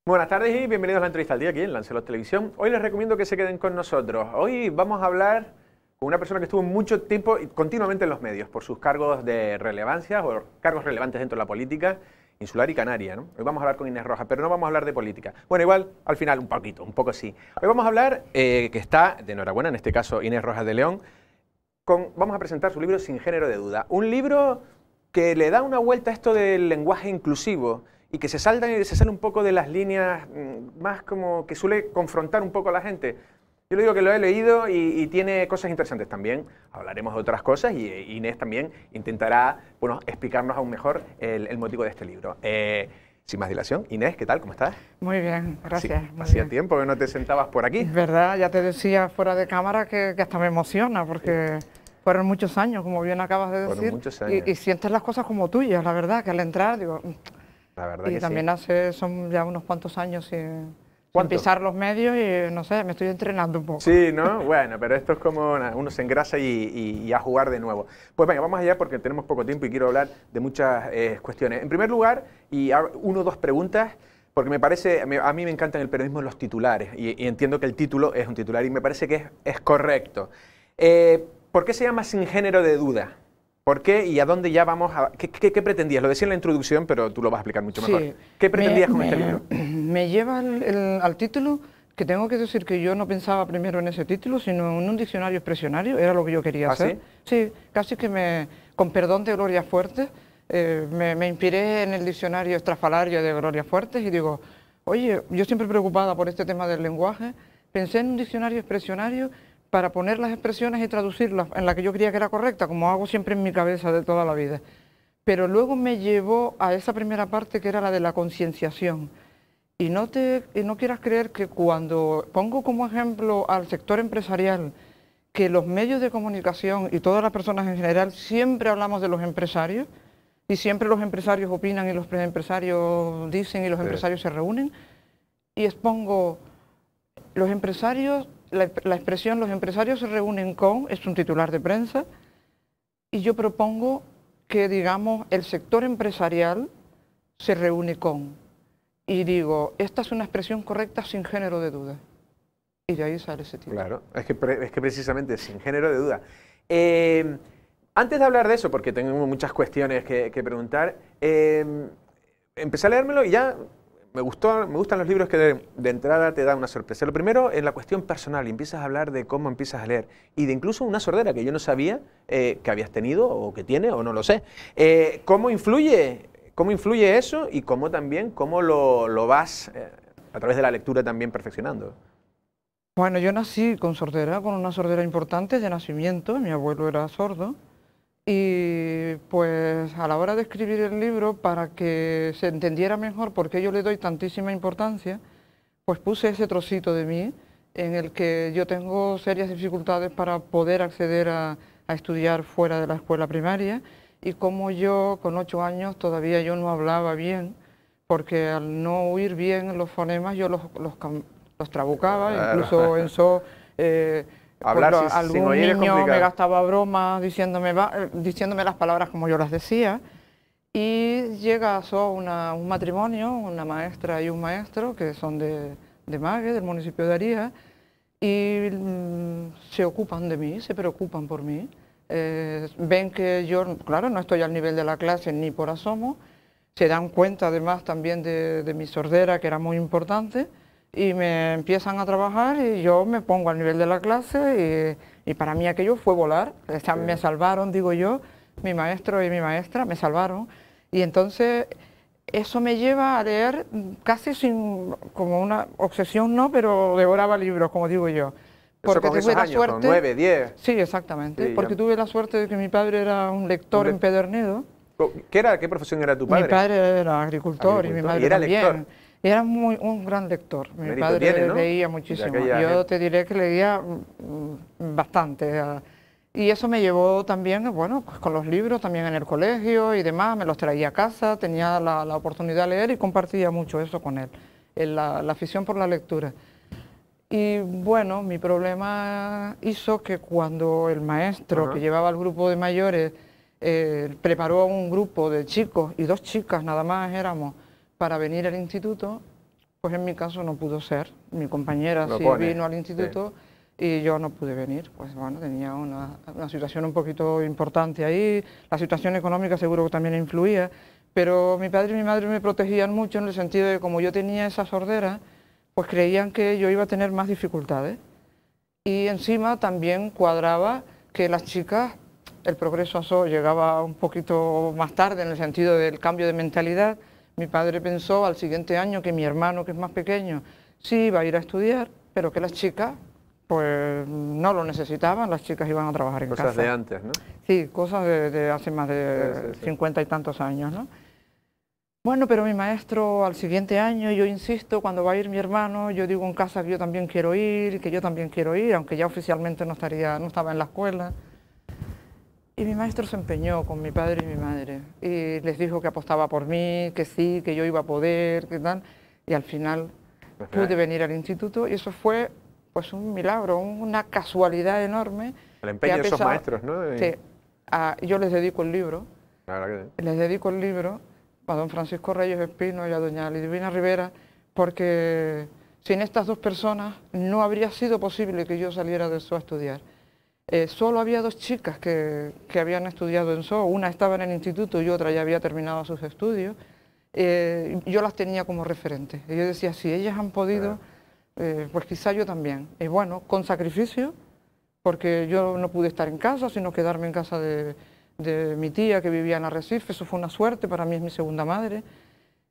Buenas tardes y bienvenidos a la entrevista al día aquí en Lancelot Televisión. Hoy les recomiendo que se queden con nosotros. Hoy vamos a hablar con una persona que estuvo mucho tiempo y continuamente en los medios por sus cargos de relevancia o cargos relevantes dentro de la política insular y canaria, ¿no? Hoy vamos a hablar con Inés Rojas, pero no vamos a hablar de política. Bueno, igual al final un poco sí. Hoy vamos a hablar, que está de enhorabuena, en este caso Inés Rojas de León, vamos a presentar su libro Sin género de duda. Un libro que le da una vuelta a esto del lenguaje inclusivo y que se sale un poco de las líneas más como que suele confrontar un poco a la gente. Yo le digo que lo he leído y tiene cosas interesantes también. Hablaremos de otras cosas y Inés también intentará, bueno, explicarnos aún mejor el motivo de este libro. Sin más dilación, Inés, ¿qué tal? ¿Cómo estás? Muy bien, gracias. Sí, hacía tiempo que no te sentabas por aquí. Es verdad, ya te decía fuera de cámara que hasta me emociona porque fueron muchos años, como bien acabas de decir. Fueron muchos años. Y sientes las cosas como tuyas, la verdad, que al entrar digo... La verdad y que también sí. son ya unos cuantos años sin ¿Cuánto? pisar los medios y no sé, me estoy entrenando un poco. Sí, ¿no? Bueno, pero esto es como uno se engrasa y a jugar de nuevo. Pues venga, vamos allá porque tenemos poco tiempo y quiero hablar de muchas cuestiones. En primer lugar, uno o dos preguntas, porque me parece, a mí me encantan el periodismo los titulares y entiendo que el título es un titular y me parece que es correcto. ¿Por qué se llama Sin género de duda? ¿Por qué y a dónde ya vamos? ¿Qué pretendías? Lo decía en la introducción, pero tú lo vas a explicar mucho mejor. Sí, ¿Qué pretendías con este libro? Me lleva al título, que tengo que decir que yo no pensaba primero en ese título, sino en un diccionario expresionario, era lo que yo quería hacer. ¿Sí? Sí, casi que con perdón de Gloria Fuertes, me inspiré en el diccionario estrafalario de Gloria Fuertes y digo, oye, yo siempre preocupada por este tema del lenguaje, pensé en un diccionario expresionario para poner las expresiones y traducirlas en la que yo creía que era correcta, como hago siempre en mi cabeza de toda la vida. Pero luego me llevó a esa primera parte que era la de la concienciación. Y no quieras creer que cuando pongo como ejemplo al sector empresarial, que los medios de comunicación y todas las personas en general siempre hablamos de los empresarios, y siempre los empresarios opinan y los empresarios dicen y los empresarios se reúnen, y expongo los empresarios... La expresión los empresarios se reúnen con es un titular de prensa y yo propongo que digamos el sector empresarial se reúne con y digo, esta es una expresión correcta sin género de duda y de ahí sale ese título. Claro, es que precisamente sin género de duda. Antes de hablar de eso, porque tengo muchas cuestiones que preguntar, empecé a leérmelo y ya... Me gustan los libros que de entrada te dan una sorpresa. Lo primero, en la cuestión personal, y empiezas a hablar de cómo empiezas a leer, y de incluso una sordera que yo no sabía que habías tenido, o que tiene, o no lo sé. ¿Cómo influye eso y cómo lo vas, a través de la lectura, también perfeccionando? Bueno, yo nací con una sordera importante de nacimiento, mi abuelo era sordo, y pues a la hora de escribir el libro, para que se entendiera mejor por qué yo le doy tantísima importancia, pues puse ese trocito de mí en el que yo tengo serias dificultades para poder acceder a estudiar fuera de la escuela primaria y como yo con 8 años todavía yo no hablaba bien, porque al no oír bien los fonemas yo los trabucaba, incluso en so... Hablar sin oír es niño complicado. me gastaba bromas diciéndome las palabras como yo las decía y llega a un matrimonio, una maestra y un maestro que son de Mague, del municipio de Aría y se ocupan de mí, se preocupan por mí. Ven que yo, claro, no estoy al nivel de la clase ni por asomo, se dan cuenta además también de mi sordera que era muy importante y me empiezan a trabajar y yo me pongo al nivel de la clase y para mí aquello fue volar. Me salvaron, digo yo, mi maestro y mi maestra me salvaron y entonces eso me lleva a leer casi como una obsesión, no, pero devoraba libros, como digo yo. Porque tuve la suerte, con 9, 10. Sí, exactamente, porque tuve la suerte de que mi padre era un lector empedernido. ¿Qué profesión era tu padre? Mi padre era agricultor y mi madre era también. Lector. Era un gran lector. Mi padre tiene, ¿no? leía muchísimo. Yo te diré que leía bastante. Y eso me llevó también, bueno, pues con los libros, también en el colegio y demás, me los traía a casa, tenía la oportunidad de leer y compartía mucho eso con él, la afición por la lectura. Y bueno, mi problema hizo que cuando el maestro que llevaba el grupo de mayores preparó un grupo de chicos y 2 chicas nada más éramos para venir al instituto, Pues en mi caso no pudo ser. Mi compañera Lo sí pone, vino al instituto y yo no pude venir. Pues bueno, tenía una situación un poquito importante ahí, la situación económica seguro que también influía, pero mi padre y mi madre me protegían mucho en el sentido de que como yo tenía esa sordera, pues creían que yo iba a tener más dificultades. Y encima también cuadraba que las chicas, el progreso llegaba un poquito más tarde en el sentido del cambio de mentalidad. Mi padre pensó al siguiente año que mi hermano, que es más pequeño, sí iba a ir a estudiar, pero que las chicas pues no lo necesitaban, las chicas iban a trabajar en casa. Cosas de antes, ¿no? Sí, cosas de hace más de 50 y tantos años, ¿no? Bueno, pero mi maestro al siguiente año, yo insisto, cuando va a ir mi hermano, yo digo en casa que yo también quiero ir, que yo también quiero ir, aunque ya oficialmente no estaba en la escuela. Y mi maestro se empeñó con mi padre y mi madre y les dijo que apostaba por mí, que sí, que yo iba a poder, que tal. Y al final pude venir al instituto y eso fue pues un milagro, una casualidad enorme. El empeño de esos maestros, ¿no? Sí, yo les dedico el libro. La verdad que sí. Les dedico el libro a don Francisco Reyes Espino y a doña Liduvina Rivera, porque sin estas dos personas no habría sido posible que yo saliera de SO a estudiar. Solo había dos chicas que habían estudiado en SO, una estaba en el instituto y otra ya había terminado sus estudios. Yo las tenía como referentes. Y yo decía, si ellas han podido, pues quizá yo también. Y bueno, con sacrificio, porque yo no pude estar en casa, sino quedarme en casa de mi tía que vivía en Arrecife. Eso fue una suerte, para mí es mi segunda madre.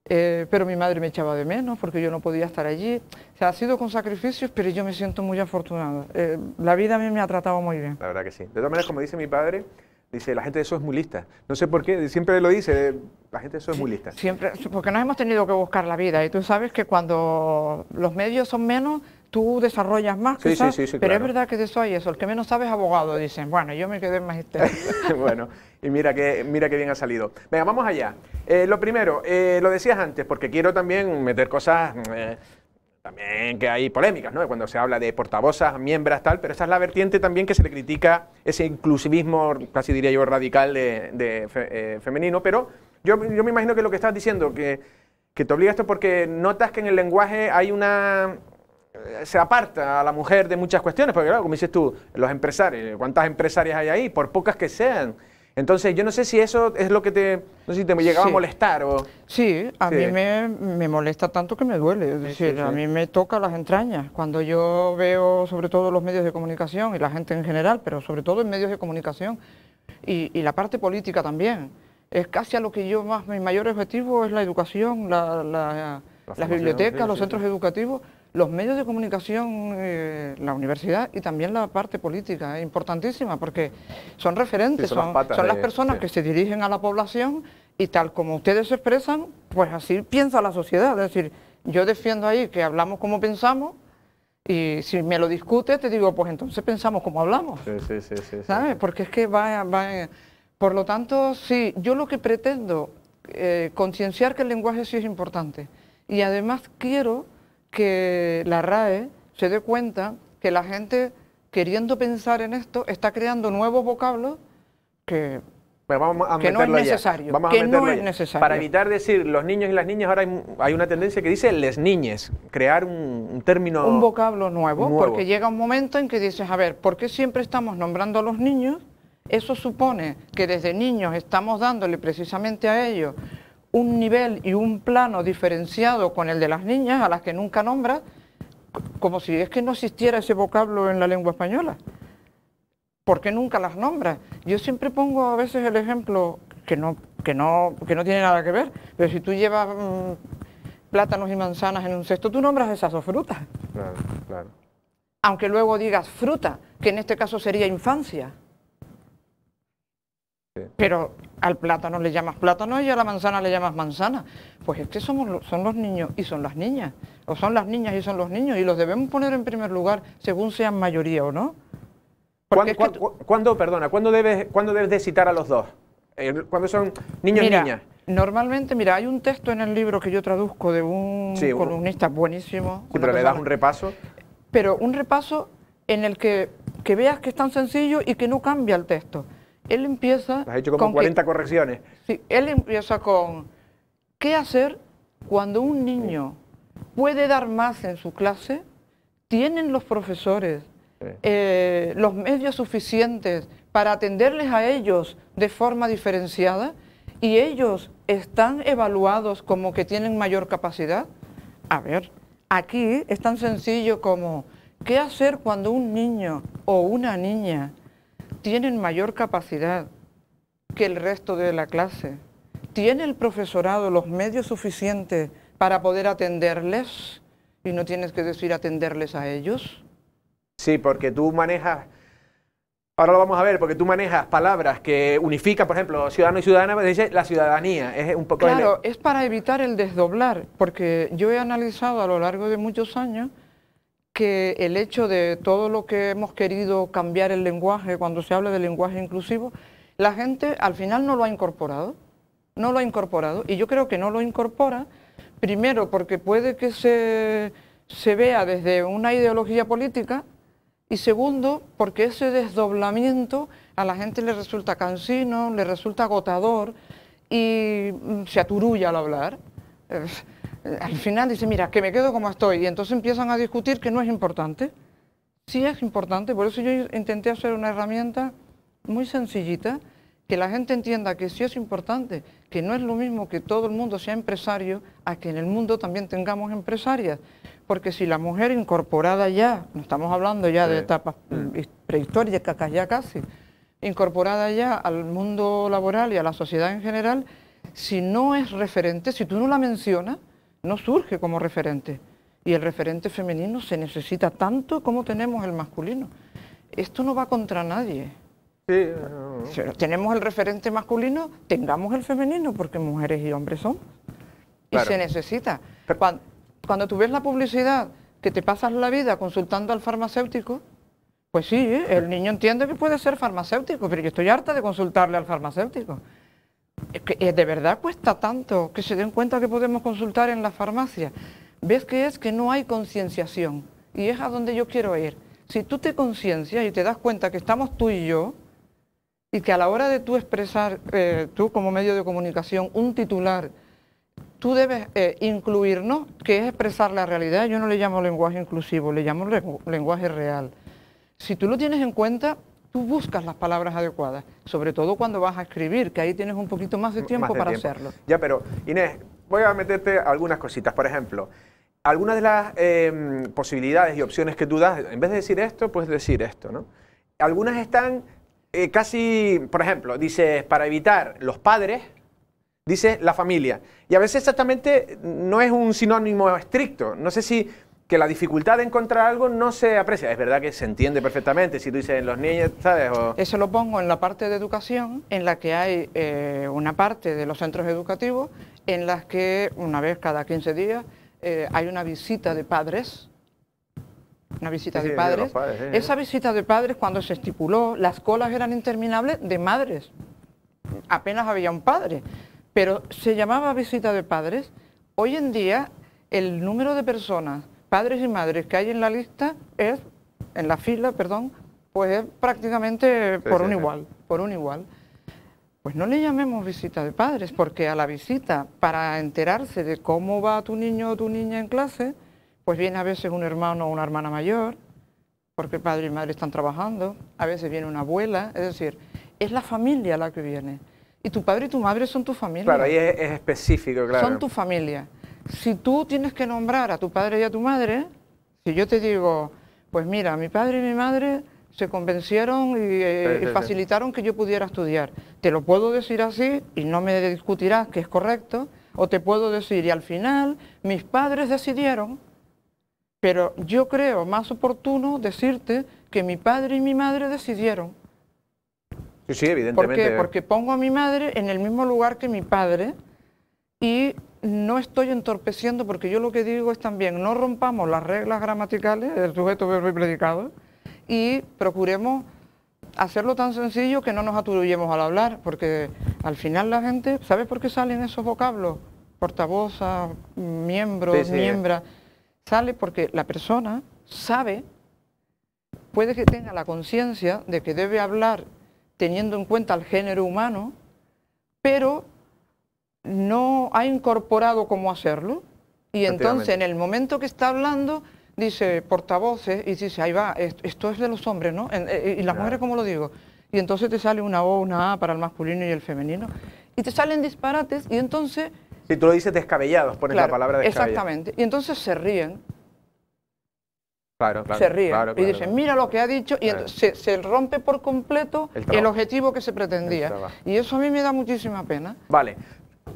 Pero mi madre me echaba de menos porque yo no podía estar allí. O sea, ha sido con sacrificios, pero yo me siento muy afortunada. La vida a mí me ha tratado muy bien. La verdad que sí. De todas maneras, como dice mi padre, dice, la gente de SO es muy lista. No sé por qué, siempre lo dice, la gente de SO es muy lista. Siempre, porque nos hemos tenido que buscar la vida y tú sabes que cuando los medios son menos, tú desarrollas más, sí, quizás, sí, pero claro. es verdad que de eso hay eso. El que menos sabe es abogado, dicen. Bueno, yo me quedé en magisterio. Bueno, y mira que bien ha salido. Venga, vamos allá. Lo primero, lo decías antes, porque quiero también meter cosas también que hay polémicas, ¿no? Cuando se habla de portavozas, miembros, tal, pero esa es la vertiente también que se le critica ese inclusivismo, casi diría yo, radical femenino, pero yo me imagino que lo que estás diciendo, que te obliga a esto porque notas que en el lenguaje hay se aparta a la mujer de muchas cuestiones, porque claro, como dices tú, los empresarios, ¿cuántas empresarias hay ahí? Por pocas que sean. Entonces, yo no sé si eso es lo que no sé si te llegaba a molestar o... Sí, a mí me molesta tanto que me duele, es decir, a mí me toca las entrañas. Cuando yo veo, sobre todo los medios de comunicación y la gente en general, pero sobre todo en medios de comunicación y la parte política también, es casi a lo que mi mayor objetivo es la educación, las bibliotecas, los centros educativos, los medios de comunicación, la universidad y también la parte política, es importantísima porque son referentes, son las personas que se dirigen a la población y tal como ustedes se expresan, pues así piensa la sociedad. Es decir, yo defiendo ahí que hablamos como pensamos y si me lo discutes te digo, pues entonces pensamos como hablamos. ¿Sabes? Porque es que por lo tanto, sí, yo lo que pretendo, concienciar que el lenguaje sí es importante y además quiero que la RAE se dé cuenta que la gente, queriendo pensar en esto, está creando nuevos vocablos que no es necesario. Para evitar decir los niños y las niñas, ahora hay una tendencia que dice les niñes, crear un término... Un vocablo nuevo, porque llega un momento en que dices, a ver, ¿por qué siempre estamos nombrando a los niños? Eso supone que desde niños estamos dándole precisamente a ellos un nivel y un plano diferenciado con el de las niñas, a las que nunca nombras, como si es que no existiera ese vocablo en la lengua española. ¿Por qué nunca las nombras? Yo siempre pongo a veces el ejemplo, que no tiene nada que ver, pero si tú llevas plátanos y manzanas en un cesto, tú nombras esas dos frutas. Claro, claro. Aunque luego digas fruta, que en este caso sería infancia. Pero al plátano le llamas plátano y a la manzana le llamas manzana. Pues es que son los niños y son las niñas, o son las niñas y son los niños, y los debemos poner en primer lugar según sean mayoría o no. ¿Cuándo debes de citar a los dos? ¿Cuándo son niños y niñas? Normalmente, hay un texto en el libro que yo traduzco de un columnista buenísimo. Sí, pero le das un repaso. Pero un repaso en el que veas que es tan sencillo y que no cambia el texto. Él empieza... Has hecho como 40 correcciones. Sí, él empieza con ¿qué hacer cuando un niño puede dar más en su clase, tienen los profesores los medios suficientes para atenderles a ellos de forma diferenciada y ellos están evaluados como que tienen mayor capacidad. A ver, aquí es tan sencillo como ¿qué hacer cuando un niño o una niña tienen mayor capacidad que el resto de la clase? ¿Tiene el profesorado los medios suficientes para poder atenderles? Y no tienes que decir atenderles a ellos. Sí, porque tú manejas, ahora lo vamos a ver, porque tú manejas palabras que unifican, por ejemplo, ciudadano y ciudadana, pues dice la ciudadanía, es un poco... Claro, es para evitar el desdoblar, porque yo he analizado a lo largo de muchos años que el hecho de todo lo que hemos querido cambiar el lenguaje, cuando se habla de lenguaje inclusivo, la gente al final no lo ha incorporado, y yo creo que no lo incorpora, primero porque puede que se vea desde una ideología política, y segundo, porque ese desdoblamiento a la gente le resulta cansino, le resulta agotador y se aturulla al hablar. Al final dice, mira, que me quedo como estoy, y entonces empiezan a discutir que no es importante. Sí es importante, por eso yo intenté hacer una herramienta muy sencillita, que la gente entienda que sí es importante, que no es lo mismo que todo el mundo sea empresario, a que en el mundo también tengamos empresarias. Porque si la mujer incorporada ya, no estamos hablando ya de etapas prehistóricas ya casi, incorporada ya al mundo laboral y a la sociedad en general, si no es referente, si tú no la mencionas, no surge como referente. Y el referente femenino se necesita tanto como tenemos el masculino. Esto no va contra nadie. Sí, Si tenemos el referente masculino, tengamos el femenino, porque mujeres y hombres somos. Y se necesita. Cuando tú ves la publicidad, que te pasas la vida consultando al farmacéutico, pues sí, el niño entiende que puede ser farmacéutico, pero yo estoy harta de consultarle al farmacéutico. Es que de verdad cuesta tanto que se den cuenta que podemos consultar en la farmacia. ¿Ves que es que no hay concienciación? Y es a donde yo quiero ir. Si tú te conciencias y te das cuenta que estamos tú y yo, y que a la hora de tú expresar, tú como medio de comunicación, un titular, tú debes incluirnos, que es expresar la realidad. Yo no le llamo lenguaje inclusivo, le llamo lenguaje real. Si tú lo tienes en cuenta, tú buscas las palabras adecuadas, sobre todo cuando vas a escribir, que ahí tienes un poquito más de tiempo para hacerlo. Ya, pero Inés, voy a meterte algunas cositas. Por ejemplo, algunas de las posibilidades y opciones que tú das, en vez de decir esto, puedes decir esto, ¿no? Algunas están casi, por ejemplo, dices, para evitar los padres, dice la familia. Y a veces exactamente no es un sinónimo estricto. No sé si que la dificultad de encontrar algo no se aprecia. Es verdad que se entiende perfectamente si tú dices los niños, ¿sabes? Eso lo pongo en la parte de educación, en la que hay una parte de los centros educativos en las que una vez cada 15 días hay una visita de padres. Una visita de padres. Esa visita de padres, cuando se estipuló, las colas eran interminables de madres. Apenas había un padre, pero se llamaba visita de padres. Hoy en día, el número de personas, padres y madres, que hay en la lista, en la fila, perdón, pues es prácticamente por un igual. Pues no le llamemos visita de padres, porque a la visita, para enterarse de cómo va tu niño o tu niña en clase, pues viene a veces un hermano o una hermana mayor, porque el padre y madre están trabajando, a veces viene una abuela, es decir, es la familia la que viene. Y tu padre y tu madre son tu familia. Claro, ahí es específico, claro. Son tu familia. Si tú tienes que nombrar a tu padre y a tu madre, si yo te digo, pues mira, mi padre y mi madre se convencieron y facilitaron que yo pudiera estudiar. Te lo puedo decir así y no me discutirás que es correcto, o te puedo decir, y al final mis padres decidieron, pero yo creo más oportuno decirte que mi padre y mi madre decidieron. Sí, evidentemente. ¿Por qué? Porque pongo a mi madre en el mismo lugar que mi padre y no estoy entorpeciendo, porque yo lo que digo es también, no rompamos las reglas gramaticales del sujeto, verbo y predicado y procuremos hacerlo tan sencillo que no nos aturullemos al hablar, porque al final la gente, ¿sabes por qué salen esos vocablos? Portavoz, miembros, miembra. Sale porque la persona sabe, puede que tenga la conciencia de que debe hablar teniendo en cuenta el género humano, pero no ha incorporado cómo hacerlo Y entonces en el momento que está hablando, dice portavoces y dice, ahí va, esto es de los hombres, ¿no? Y las mujeres, ¿cómo lo digo? Y entonces te sale una O, una A para el masculino y el femenino. Y te salen disparates y entonces... Si tú lo dices descabellados, pones la palabra descabellado. Exactamente. Y entonces se ríen. Claro, claro. Se ríen Claro, y dicen, mira lo que ha dicho, y se rompe por completo el objetivo que se pretendía. Y eso a mí me da muchísima pena. Vale.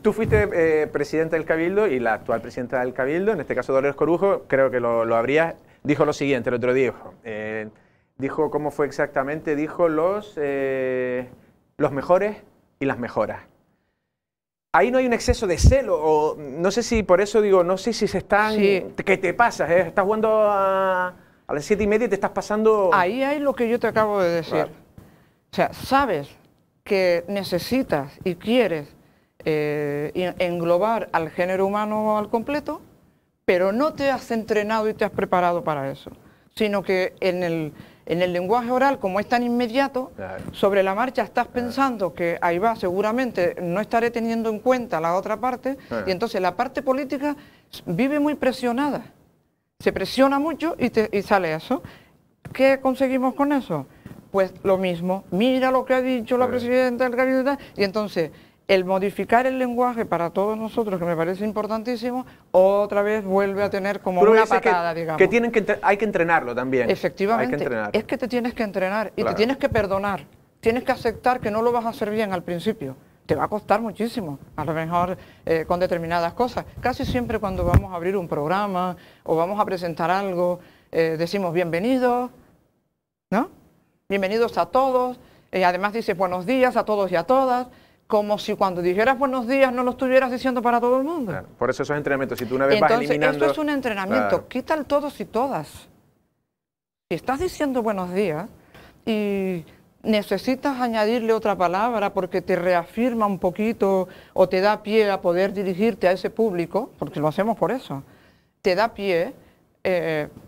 Tú fuiste presidenta del Cabildo y la actual presidenta del Cabildo, en este caso Dolores Corujo, creo que lo habrías, dijo lo siguiente, el otro dijo. Dijo, ¿cómo fue exactamente? Dijo los mejores y las mejoras. Ahí no hay un exceso de celo, o no sé si por eso digo, no sé si se están... Sí. ¿Qué te pasas? Estás jugando a las 7:30 y te estás pasando... Ahí hay lo que yo te acabo de decir. Claro. O sea, sabes que necesitas y quieres englobar al género humano al completo, pero no te has entrenado y te has preparado para eso, sino que en el lenguaje oral, como es tan inmediato, sobre la marcha estás pensando que ahí va, seguramente no estaré teniendo en cuenta la otra parte, y entonces la parte política vive muy presionada, se presiona mucho y sale eso. ¿Qué conseguimos con eso? Pues lo mismo, mira lo que ha dicho la presidenta del Cabildo, y entonces el modificar el lenguaje para todos nosotros, que me parece importantísimo, otra vez vuelve a tener como una patada, digamos. Que hay que entrenarlo también. Efectivamente, es que te tienes que entrenar y te tienes que perdonar, tienes que aceptar que no lo vas a hacer bien al principio. Te va a costar muchísimo, a lo mejor con determinadas cosas. Casi siempre cuando vamos a abrir un programa o vamos a presentar algo, decimos bienvenidos, ¿no? Bienvenidos a todos, además dices buenos días a todos y a todas, como si cuando dijeras buenos días no lo estuvieras diciendo para todo el mundo. Claro, por eso esos entrenamientos, si tú una vez entonces, vas eliminando... esto es un entrenamiento, quita el todos y todas. Si estás diciendo buenos días y necesitas añadirle otra palabra porque te reafirma un poquito o te da pie a poder dirigirte a ese público, porque lo hacemos por eso, te da pie,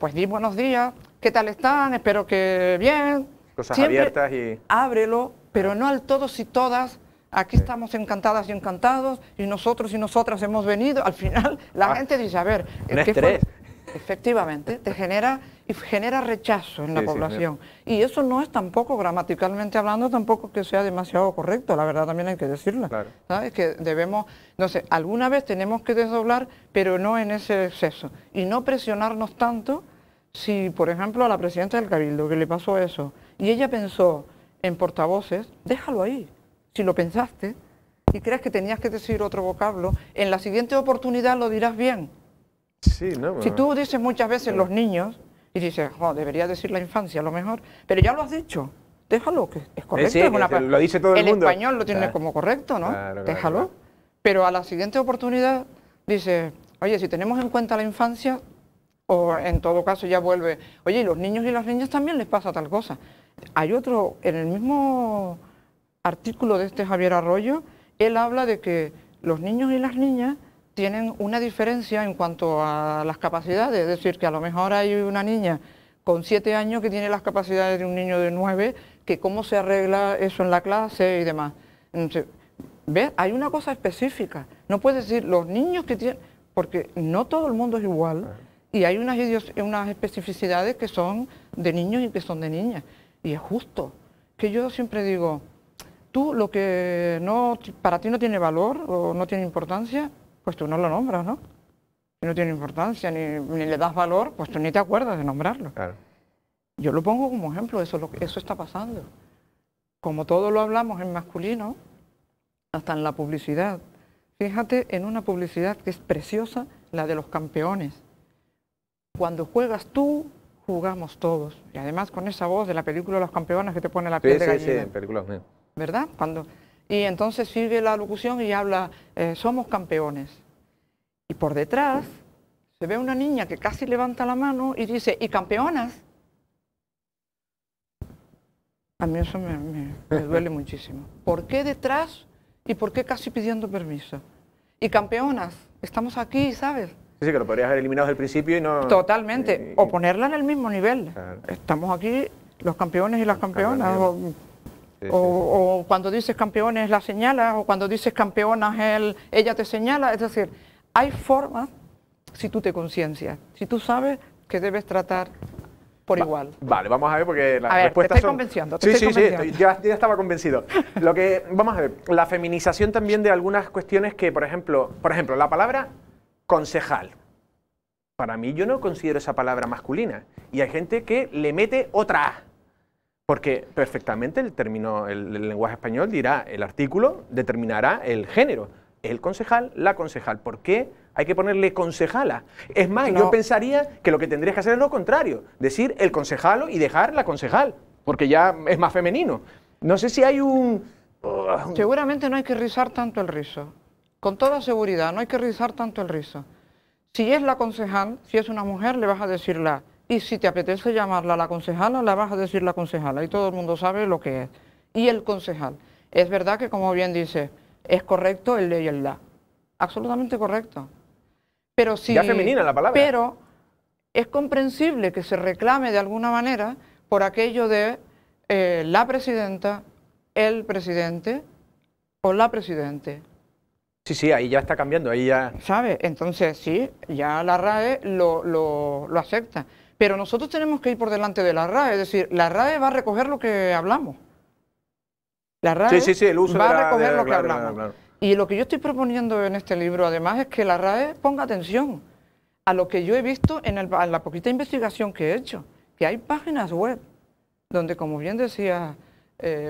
pues di buenos días, ¿qué tal están? Espero que bien. Cosas siempre abiertas y... Ábrelo, pero no al todos y todas. Aquí estamos encantadas y encantados y nosotros y nosotras hemos venido. Al final la gente dice, a ver, efectivamente, te genera rechazo en la población. Y eso no es tampoco, gramaticalmente hablando, tampoco que sea demasiado correcto, la verdad también hay que decirla. Claro. ¿Sabes? Que debemos, no sé, alguna vez tenemos que desdoblar, pero no en ese exceso. Y no presionarnos tanto si, por ejemplo, a la presidenta del Cabildo, que le pasó eso, y ella pensó en portavoces, déjalo ahí. Si lo pensaste y crees que tenías que decir otro vocablo, en la siguiente oportunidad lo dirás bien. Sí, ¿no? Si tú dices muchas veces los niños y dices, oh, debería decir la infancia a lo mejor, pero ya lo has dicho, déjalo, que es correcto. Sí, es una lo dice todo el mundo. El español lo tiene como correcto, ¿no? Claro, déjalo. Claro. Pero a la siguiente oportunidad dices, oye, si tenemos en cuenta la infancia, o en todo caso ya vuelve, oye, y los niños y las niñas también les pasa tal cosa. Hay otro, en el mismo artículo de este Javier Arroyo, él habla de que los niños y las niñas tienen una diferencia en cuanto a las capacidades, es decir, que a lo mejor hay una niña con 7 años que tiene las capacidades de un niño de 9, que cómo se arregla eso en la clase y demás. Entonces, ¿ves? Hay una cosa específica, no puedes decir los niños que tienen, porque no todo el mundo es igual y hay unas especificidades que son de niños y que son de niñas, y es justo, que yo siempre digo, tú lo que no, para ti no tiene valor o no tiene importancia, pues tú no lo nombras, ¿no? Si no tiene importancia ni le das valor, pues tú ni te acuerdas de nombrarlo. Claro. Yo lo pongo como ejemplo, eso está pasando. Como todo lo hablamos en masculino, hasta en la publicidad. Fíjate en una publicidad que es preciosa, la de los campeones. Cuando juegas tú, jugamos todos. Y además con esa voz de la película Los Campeones que te pone la piel de gallina. Sí, en películas mías. ¿Verdad? Y entonces sigue la locución y habla, somos campeones. Y por detrás se ve una niña que casi levanta la mano y dice, ¿y campeonas? A mí eso me duele muchísimo. ¿Por qué detrás y por qué casi pidiendo permiso? Y campeonas, estamos aquí, ¿sabes? Sí, que lo podrías haber eliminado desde el principio y no... Totalmente, o ponerla en el mismo nivel. Claro. Estamos aquí, los campeones y las campeonas. O cuando dices campeones la señalas, o cuando dices campeonas ella te señala. Es decir, hay formas si tú te conciencias, si tú sabes que debes tratar por igual. Vale, vamos a ver porque las a ver, respuestas te estoy son... convenciendo. Sí, ya estaba convencido. Lo que, vamos a ver, la feminización también de algunas cuestiones que, por ejemplo, la palabra concejal. Para mí yo no considero esa palabra masculina. Y hay gente que le mete otra A. Porque perfectamente el lenguaje español dirá, el artículo determinará el género. El concejal, la concejal. ¿Por qué hay que ponerle concejala? Es más, yo pensaría que lo que tendrías que hacer es lo contrario. Decir el concejalo y dejar la concejal. Porque ya es más femenino. No sé si hay un... Seguramente no hay que rizar tanto el rizo. Con toda seguridad, no hay que rizar tanto el rizo. Si es la concejal, si es una mujer, le vas a decir la. Y si te apetece llamarla la concejala, la vas a decir la concejala. Y todo el mundo sabe lo que es. Y el concejal. Es verdad que, como bien dice, es correcto el le y el la. Absolutamente correcto. Pero si, ya femenina la palabra. Pero es comprensible que se reclame de alguna manera por aquello de la presidenta, el presidente o la presidente. Sí, ahí ya está cambiando, ahí ya... ¿Sabe? Entonces, sí, ya la RAE lo acepta. Pero nosotros tenemos que ir por delante de la RAE, es decir, la RAE va a recoger lo que hablamos. La RAE el uso va a recoger lo que claro, hablamos. Claro. Y lo que yo estoy proponiendo en este libro, además, es que la RAE ponga atención a lo que yo he visto en la poquita investigación que he hecho, que hay páginas web donde, como bien decía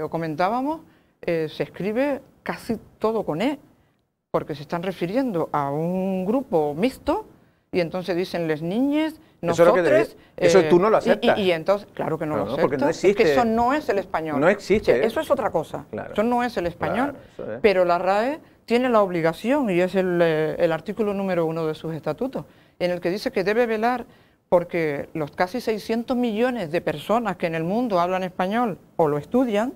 o comentábamos, se escribe casi todo con E, porque se están refiriendo a un grupo mixto y entonces dicen les niñes, nosotros... Eso tú no lo aceptas. Y entonces, claro que no lo acepto, porque no existe. es que eso no es el español. No existe. O sea, eso es otra cosa, claro. Eso no es el español, claro, pero la RAE tiene la obligación, y es el artículo número 1 de sus estatutos, en el que dice que debe velar porque los casi 600 millones de personas que en el mundo hablan español o lo estudian,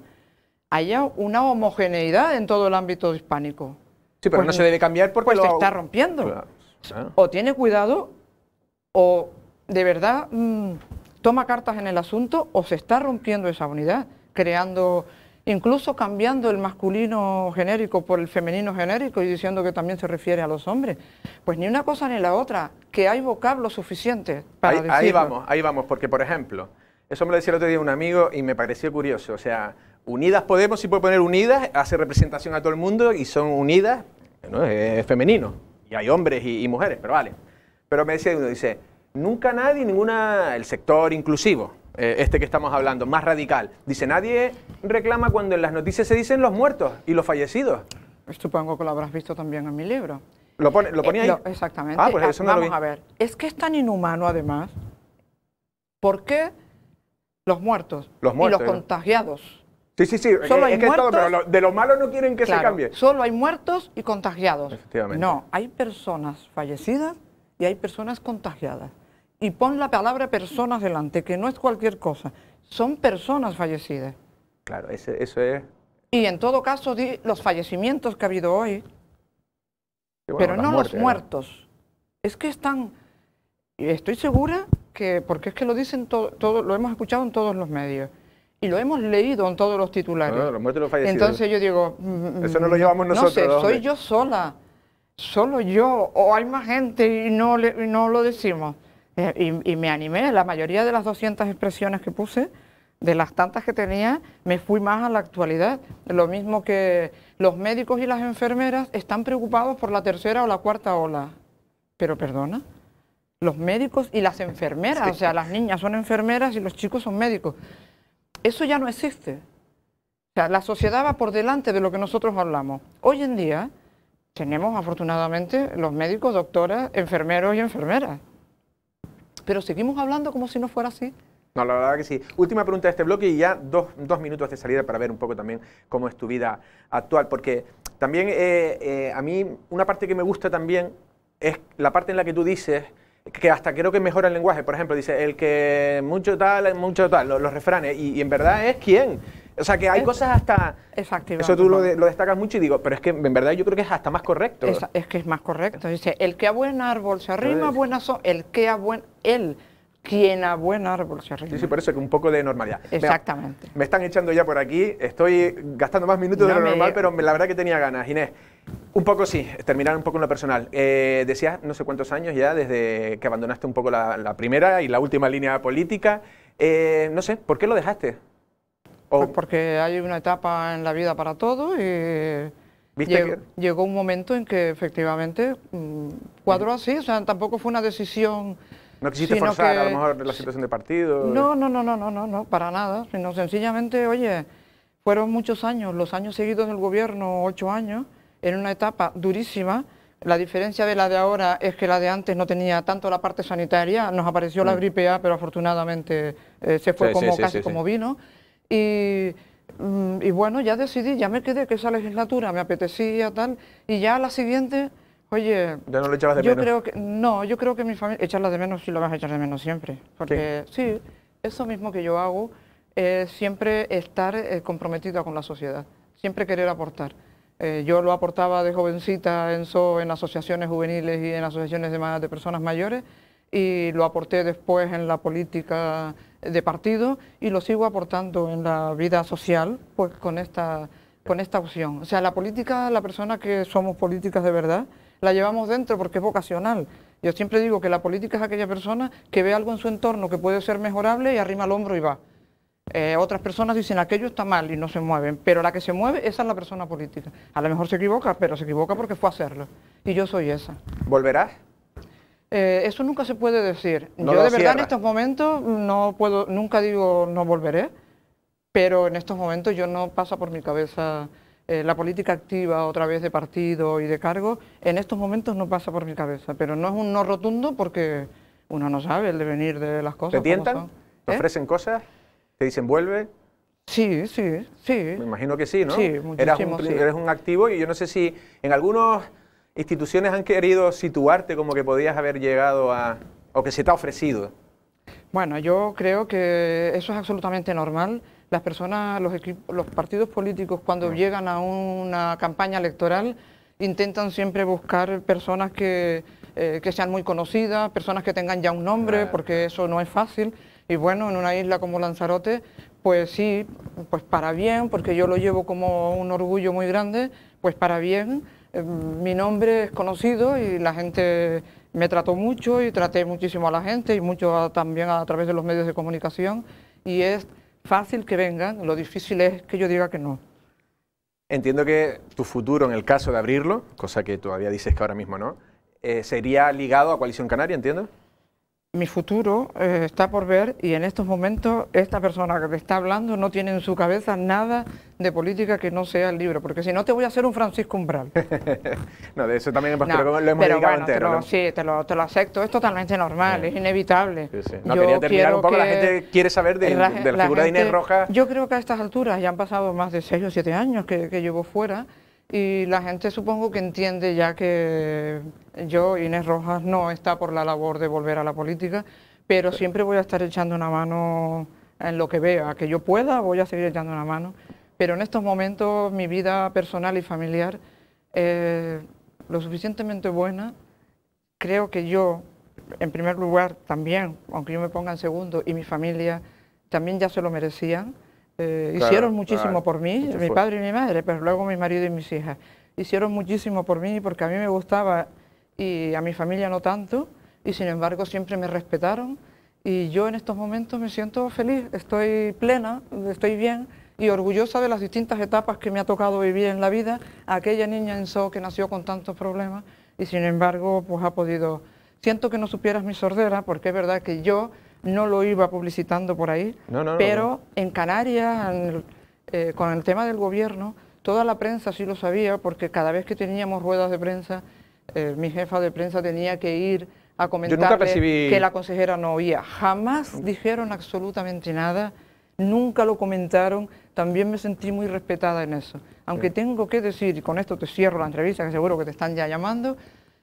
haya una homogeneidad en todo el ámbito hispánico. Sí, pero no se debe cambiar porque se está rompiendo. Claro. O tiene cuidado, o de verdad toma cartas en el asunto, o se está rompiendo esa unidad, creando, incluso cambiando el masculino genérico por el femenino genérico y diciendo que también se refiere a los hombres. Pues ni una cosa ni la otra, que hay vocablos suficientes para decirlo. Ahí vamos, porque por ejemplo, eso me lo decía el otro día un amigo y me pareció curioso, o sea, Unidas Podemos, sí puede poner unidas, hace representación a todo el mundo y son unidas, ¿no? Es femenino, y hay hombres y mujeres, pero vale. Pero me decía uno, dice, nunca nadie, el sector inclusivo, este que estamos hablando, más radical, dice, nadie reclama cuando en las noticias se dicen los muertos y los fallecidos. Supongo que lo habrás visto también en mi libro. ¿Lo ponía ahí? Exactamente. Pues eso no vamos a ver, es que es tan inhumano además, ¿por qué los muertos y los contagiados? Sí, Solo hay muertos, pero de lo malo no quieren que se cambie. Solo hay muertos y contagiados. Efectivamente. No, hay personas fallecidas y hay personas contagiadas. Y pon la palabra personas delante, que no es cualquier cosa. Son personas fallecidas. Claro, eso es... Y en todo caso, di los fallecimientos que ha habido hoy, bueno, pero no muertes, los muertos. Es que están... Estoy segura que, porque es que lo dicen todo, lo hemos escuchado en todos los medios. Y lo hemos leído en todos los titulares. No, los muertos y los fallecidos. Entonces yo digo... eso no lo llevamos nosotros. No sé, soy yo sola, solo yo, o hay más gente y no lo decimos. Y me animé, la mayoría de las 200 expresiones que puse, de las tantas que tenía, me fui más a la actualidad. Lo mismo que los médicos y las enfermeras están preocupados por la tercera o la cuarta ola. Pero perdona, los médicos y las enfermeras, sí. O sea, las niñas son enfermeras y los chicos son médicos. Eso ya no existe. O sea, la sociedad va por delante de lo que nosotros hablamos. Hoy en día tenemos afortunadamente los médicos, doctoras, enfermeros y enfermeras. Pero seguimos hablando como si no fuera así. No, la verdad que sí. Última pregunta de este bloque y ya dos minutos de salida para ver un poco también cómo es tu vida actual. Porque también a mí una parte que me gusta también es la parte en la que tú dices que hasta creo que mejora el lenguaje. Por ejemplo, dice el que mucho tal, los refranes. Y en verdad es quién. O sea, que hay cosas hasta... Exactamente. Eso tú lo destacas mucho y digo, pero es que en verdad yo creo que es hasta más correcto. Es que es más correcto. Dice, el que a buen árbol se arrima, buena son. Quien a buen árbol se arrima. Sí, por eso que un poco de normalidad. Exactamente. Mira, me están echando ya por aquí, estoy gastando más minutos de lo normal, pero la verdad que tenía ganas. Inés, Un poco sí, terminar un poco en lo personal. Decías no sé cuántos años ya desde que abandonaste un poco la primera y la última línea política. No sé, ¿por qué lo dejaste? Pues porque hay una etapa en la vida para todo y llegó un momento en que efectivamente cuadró así, o sea, tampoco fue una decisión. ¿No quisiste forzar a lo mejor la situación de partido? No, para nada, sino sencillamente, oye, fueron muchos años, los años seguidos del gobierno, 8 años, en una etapa durísima. La diferencia de la de ahora es que la de antes no tenía tanto la parte sanitaria, nos apareció la gripe A, pero afortunadamente se fue casi como vino. Y bueno, ya decidí, ya me quedé que esa legislatura me apetecía tal, y ya a la siguiente, oye, ¿ya no lo echabas de menos? Yo creo que mi familia, echarla de menos sí lo vas a echar de menos siempre, porque sí, eso mismo que yo hago, siempre estar comprometida con la sociedad, siempre querer aportar. Yo lo aportaba de jovencita en asociaciones juveniles y en asociaciones de personas mayores, y lo aporté después en la política de partido y lo sigo aportando en la vida social, pues con esta opción. O sea, la política, la persona que somos políticas de verdad, la llevamos dentro porque es vocacional. Yo siempre digo que la política es aquella persona que ve algo en su entorno que puede ser mejorable y arrima el hombro y va. Otras personas dicen aquello está mal y no se mueven, pero la que se mueve, esa es la persona política. A lo mejor se equivoca, pero se equivoca porque fue a hacerlo. Y yo soy esa. ¿Volverás? Eso nunca se puede decir. Yo de verdad en estos momentos no puedo, nunca digo no volveré, pero en estos momentos yo no pasa por mi cabeza la política activa otra vez de partido y de cargo. En estos momentos no pasa por mi cabeza, pero no es un no rotundo porque uno no sabe el devenir de las cosas. ¿Te tientan? ¿Te ofrecen cosas? ¿Te dicen vuelve? Sí. Me imagino que sí, ¿no? Sí, muchísimo, eres un activo y yo no sé si en algunos instituciones han querido situarte como que podías haber llegado a, o que se te ha ofrecido. Bueno, yo creo que eso es absolutamente normal. Las personas, los partidos políticos cuando llegan a una campaña electoral intentan siempre buscar personas que sean muy conocidas, personas que tengan ya un nombre, porque eso no es fácil. Y bueno, en una isla como Lanzarote, pues sí, pues para bien, porque yo lo llevo como un orgullo muy grande, pues para bien. Mi nombre es conocido y la gente me trató mucho y traté muchísimo a la gente y mucho también a través de los medios de comunicación y es fácil que vengan, lo difícil es que yo diga que no. Entiendo que tu futuro en el caso de abrirlo, cosa que todavía dices que ahora mismo no, sería ligado a Coalición Canaria, ¿entiendo? Mi futuro está por ver y en estos momentos esta persona que te está hablando no tiene en su cabeza nada de política que no sea el libro, porque si no te voy a hacer un Francisco Umbral. No, de eso también lo hemos dedicado entero. Sí, te lo acepto, es totalmente normal, es inevitable. Sí. No, quería terminar un poco, la gente quiere saber de la figura de Inés Rojas. Yo creo que a estas alturas ya han pasado más de 6 o 7 años que llevo fuera. Y la gente supongo que entiende ya que yo, Inés Rojas, no está por la labor de volver a la política, pero siempre voy a estar echando una mano en lo que vea, que yo pueda, voy a seguir echando una mano. Pero en estos momentos mi vida personal y familiar es lo suficientemente buena. Creo que yo, en primer lugar, también, aunque yo me ponga en segundo, y mi familia también ya se lo merecían. Hicieron muchísimo por mí, mi padre y mi madre, pero luego mi marido y mis hijas. Hicieron muchísimo por mí porque a mí me gustaba y a mi familia no tanto, y sin embargo siempre me respetaron. Y yo en estos momentos me siento feliz, estoy plena, estoy bien y orgullosa de las distintas etapas que me ha tocado vivir en la vida. Aquella niña en So que nació con tantos problemas y sin embargo pues ha podido... Siento que no supieras mi sordera porque es verdad que yo no lo iba publicitando por ahí, pero en Canarias, con el tema del gobierno, toda la prensa sí lo sabía, porque cada vez que teníamos ruedas de prensa, mi jefa de prensa tenía que ir a comentarle que la consejera no oía. Jamás dijeron absolutamente nada, nunca lo comentaron, también me sentí muy respetada en eso. Aunque tengo que decir, y con esto te cierro la entrevista, que seguro que te están ya llamando,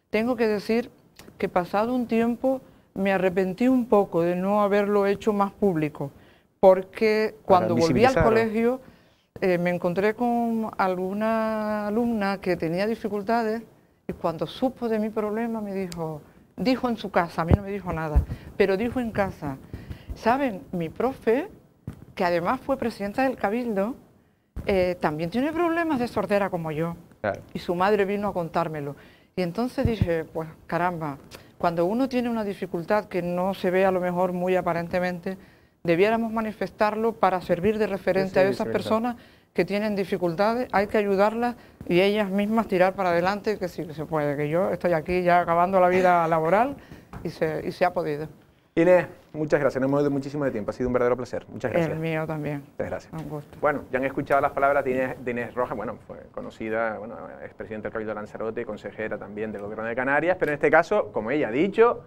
tengo que decir que pasado un tiempo me arrepentí un poco de no haberlo hecho más público, porque cuando volví al colegio me encontré con alguna alumna que tenía dificultades y cuando supo de mi problema me dijo en su casa, a mí no me dijo nada, pero dijo en casa, ¿saben? Mi profe, que además fue presidenta del Cabildo, también tiene problemas de sordera como yo. Claro. Y su madre vino a contármelo. Y entonces dije, pues caramba, cuando uno tiene una dificultad que no se ve a lo mejor muy aparentemente, debiéramos manifestarlo para servir de referente a esas personas que tienen dificultades, hay que ayudarlas y ellas mismas tirar para adelante, que sí que se puede, que yo estoy aquí ya acabando la vida laboral y se ha podido. Inés, muchas gracias, no hemos ido muchísimo de tiempo, ha sido un verdadero placer. Muchas gracias. El mío también. Muchas gracias. Un gusto. Bueno, ya han escuchado las palabras de Inés Rojas, bueno, fue conocida, bueno, es presidenta del Cabildo de Lanzarote, consejera también del Gobierno de Canarias, pero en este caso, como ella ha dicho,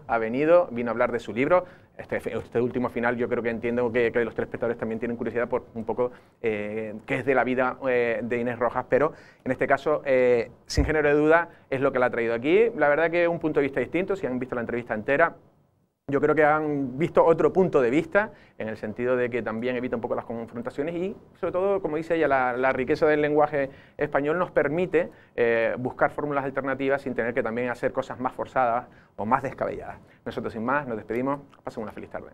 vino a hablar de su libro. Este último final yo creo que entiendo que los telespectadores también tienen curiosidad por un poco qué es de la vida de Inés Rojas, pero en este caso, sin género de duda, es lo que la ha traído aquí. La verdad que es un punto de vista distinto, si han visto la entrevista entera, yo creo que han visto otro punto de vista, en el sentido de que también evita un poco las confrontaciones y, sobre todo, como dice ella, la riqueza del lenguaje español nos permite buscar fórmulas alternativas sin tener que también hacer cosas más forzadas o más descabelladas. Nosotros, sin más, nos despedimos. Pasen una feliz tarde.